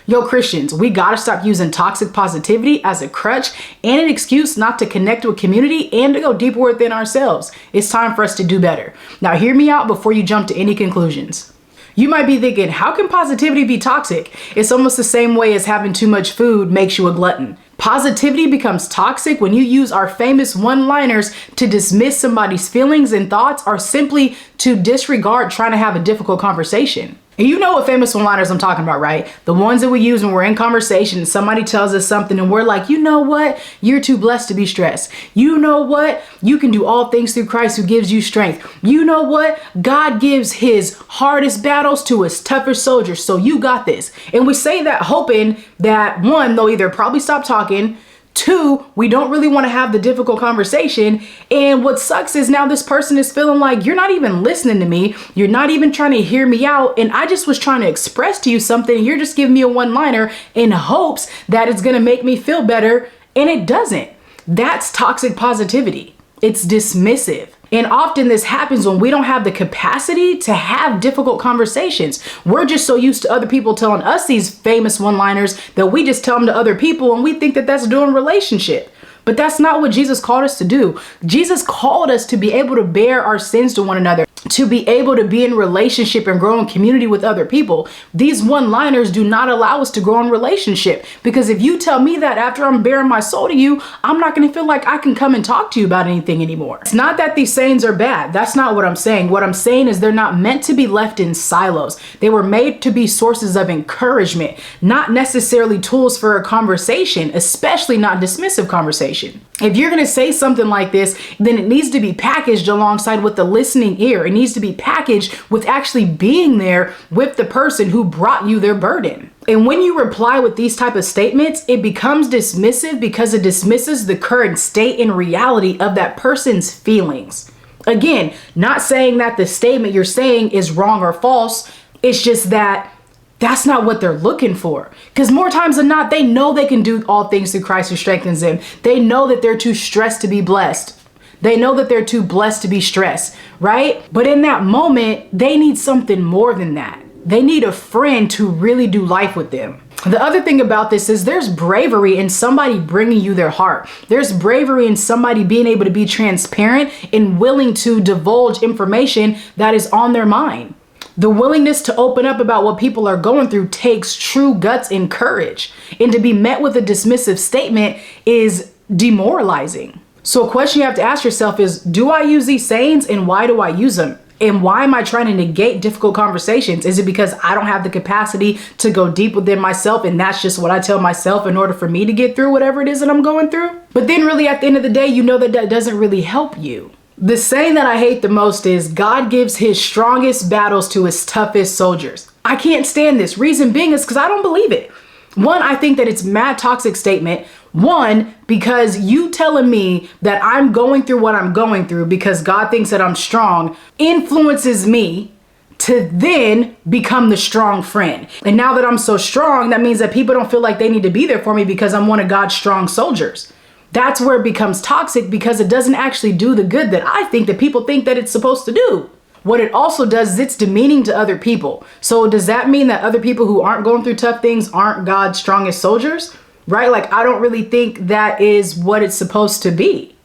Yo, Christians, we gotta stop using toxic positivity as a crutch and an excuse not to connect with community and to go deeper within ourselves. It's time for us to do better. Now, hear me out before you jump to any conclusions. You might be thinking, how can positivity be toxic? It's almost the same way as having too much food makes you a glutton. Positivity becomes toxic when you use our famous one-liners to dismiss somebody's feelings and thoughts, or simply to disregard trying to have a difficult conversation. And you know what famous one-liners I'm talking about, right? The ones that we use when we're in conversation and somebody tells us something and we're like, you know what? You're too blessed to be stressed. You know what? You can do all things through Christ who gives you strength. You know what? God gives his hardest battles to his toughest soldiers. So you got this. And we say that hoping that, one, they'll either probably stop talking, two, we don't really want to have the difficult conversation. And what sucks is now this person is feeling like you're not even listening to me. You're not even trying to hear me out. And I just was trying to express to you something. And you're just giving me a one-liner in hopes that it's going to make me feel better. And it doesn't. That's toxic positivity. It's dismissive. And often this happens when we don't have the capacity to have difficult conversations. We're just so used to other people telling us these famous one-liners that we just tell them to other people, and we think that that's doing relationship. But that's not what Jesus called us to do. Jesus called us to be able to bear our sins to one another, to be able to be in relationship and grow in community with other people. These one-liners do not allow us to grow in relationship, because if you tell me that after I'm bearing my soul to you, I'm not going to feel like I can come and talk to you about anything anymore. It's not that these sayings are bad. That's not what I'm saying. What I'm saying is they're not meant to be left in silos. They were made to be sources of encouragement, not necessarily tools for a conversation, especially not dismissive conversation. If you're going to say something like this, then it needs to be packaged alongside with the listening ear. It needs to be packaged with actually being there with the person who brought you their burden. And when you reply with these type of statements, it becomes dismissive because it dismisses the current state and reality of that person's feelings. Again, not saying that the statement you're saying is wrong or false. It's just that that's not what they're looking for. Because more times than not, they know they can do all things through Christ who strengthens them. They know that they're too stressed to be blessed. They know that they're too blessed to be stressed, right? But in that moment, they need something more than that. They need a friend to really do life with them. The other thing about this is there's bravery in somebody bringing you their heart. There's bravery in somebody being able to be transparent and willing to divulge information that is on their mind. The willingness to open up about what people are going through takes true guts and courage. And to be met with a dismissive statement is demoralizing. So a question you have to ask yourself is, do I use these sayings, and why do I use them? And why am I trying to negate difficult conversations? Is it because I don't have the capacity to go deep within myself, and that's just what I tell myself in order for me to get through whatever it is that I'm going through? But then really at the end of the day, you know that that doesn't really help you. The saying that I hate the most is, God gives his strongest battles to his toughest soldiers. I can't stand this. Reason being is because I don't believe it. One, I think that it's mad toxic statement. One, because you telling me that I'm going through what I'm going through because God thinks that I'm strong influences me to then become the strong friend. And now that I'm so strong, that means that people don't feel like they need to be there for me because I'm one of God's strong soldiers. That's where it becomes toxic, because it doesn't actually do the good that I think that people think that it's supposed to do. What it also does is it's demeaning to other people. So does that mean that other people who aren't going through tough things aren't God's strongest soldiers? Right? Like, I don't really think that is what it's supposed to be.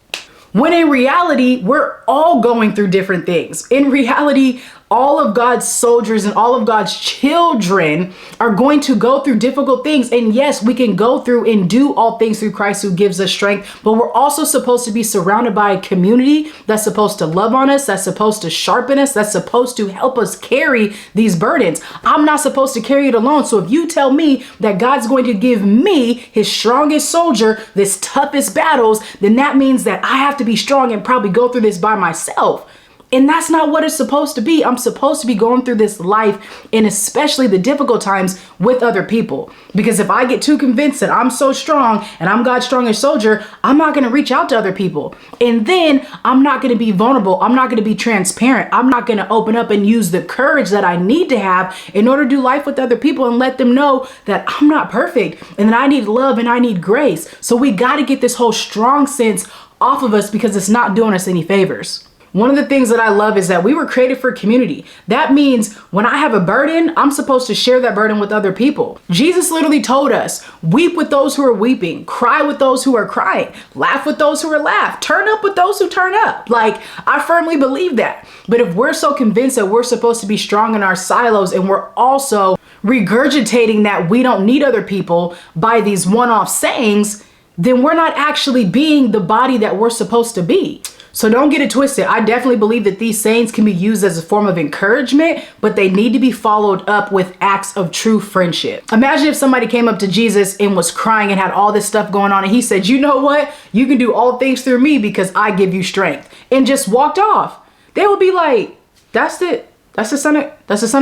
When in reality, we're all going through different things. In reality, all of God's soldiers and all of God's children are going to go through difficult things. And yes, we can go through and do all things through Christ who gives us strength, but we're also supposed to be surrounded by a community that's supposed to love on us, that's supposed to sharpen us, that's supposed to help us carry these burdens. I'm not supposed to carry it alone. So if you tell me that God's going to give me his strongest soldier, this toughest battles, then that means that I have to be strong and probably go through this by myself. And that's not what it's supposed to be. I'm supposed to be going through this life, and especially the difficult times, with other people. Because if I get too convinced that I'm so strong and I'm God's strongest soldier, I'm not going to reach out to other people. And then I'm not going to be vulnerable. I'm not going to be transparent. I'm not going to open up and use the courage that I need to have in order to do life with other people and let them know that I'm not perfect and that I need love and I need grace. So we got to get this whole strong sense off of us, because it's not doing us any favors. One of the things that I love is that we were created for community. That means when I have a burden, I'm supposed to share that burden with other people. Jesus literally told us, weep with those who are weeping, cry with those who are crying, laugh with those who are laugh, turn up with those who turn up. Like, I firmly believe that. But if we're so convinced that we're supposed to be strong in our silos and we're also regurgitating that we don't need other people by these one-off sayings, then we're not actually being the body that we're supposed to be. So don't get it twisted. I definitely believe that these sayings can be used as a form of encouragement, but they need to be followed up with acts of true friendship. Imagine if somebody came up to Jesus and was crying and had all this stuff going on, and he said, you know what? You can do all things through me because I give you strength, and just walked off. They would be like, that's it. That's the son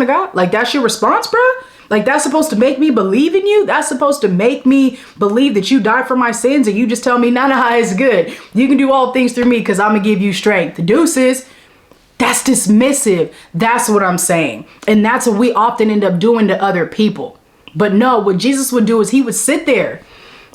of God. Like, that's your response, bro? Like, that's supposed to make me believe in you? That's supposed to make me believe that you died for my sins, and you just tell me, nah, it's good. You can do all things through me because I'm going to give you strength. Deuces. That's dismissive. That's what I'm saying. And that's what we often end up doing to other people. But no, what Jesus would do is he would sit there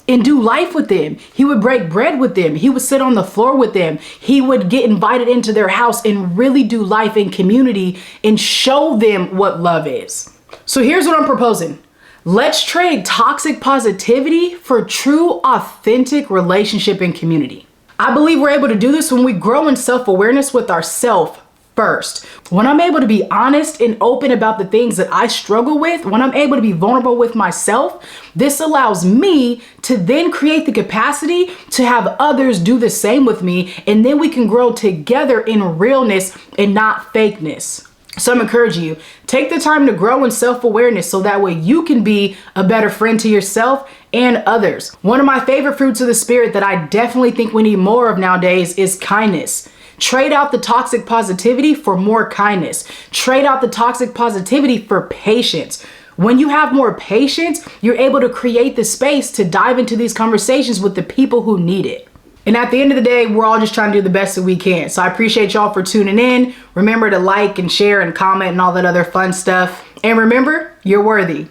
and do life with them. He would break bread with them. He would sit on the floor with them. He would get invited into their house and really do life in community and show them what love is. So here's what I'm proposing. Let's trade toxic positivity for true, authentic relationship and community. I believe we're able to do this when we grow in self-awareness with ourselves first. When I'm able to be honest and open about the things that I struggle with, when I'm able to be vulnerable with myself, this allows me to then create the capacity to have others do the same with me, and then we can grow together in realness and not fakeness. So I'm encouraging you, take the time to grow in self-awareness so that way you can be a better friend to yourself and others. One of my favorite fruits of the spirit that I definitely think we need more of nowadays is kindness. Trade out the toxic positivity for more kindness. Trade out the toxic positivity for patience. When you have more patience, you're able to create the space to dive into these conversations with the people who need it. And at the end of the day, we're all just trying to do the best that we can. So I appreciate y'all for tuning in. Remember to like and share and comment and all that other fun stuff. And remember, you're worthy.